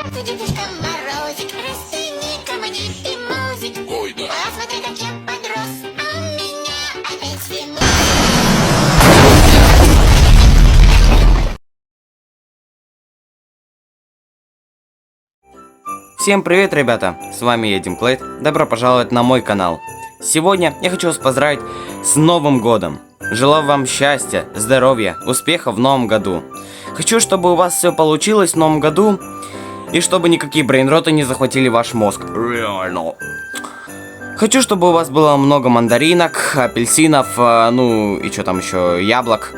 Здравствуй, Дедушка Морозик, расцени комедий и музик. Ой, да. Посмотри, как я подрос, а у меня опять свинус. Всем привет, ребята! С вами я, Димклейд. Добро пожаловать на мой канал. Сегодня я хочу вас поздравить с Новым Годом. Желаю вам счастья, здоровья, успеха в Новом году. Хочу, чтобы у вас все получилось в Новом году, и чтобы никакие брейнроты не захватили ваш мозг. Реально. Хочу, чтобы у вас было много мандаринок, апельсинов, ну и что там еще, яблок.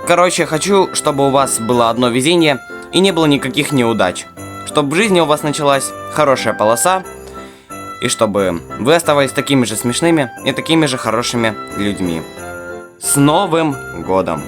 Короче, хочу, чтобы у вас было одно везение и не было никаких неудач. Чтобы в жизни у вас началась хорошая полоса, и чтобы вы оставались такими же смешными и такими же хорошими людьми. С Новым Годом!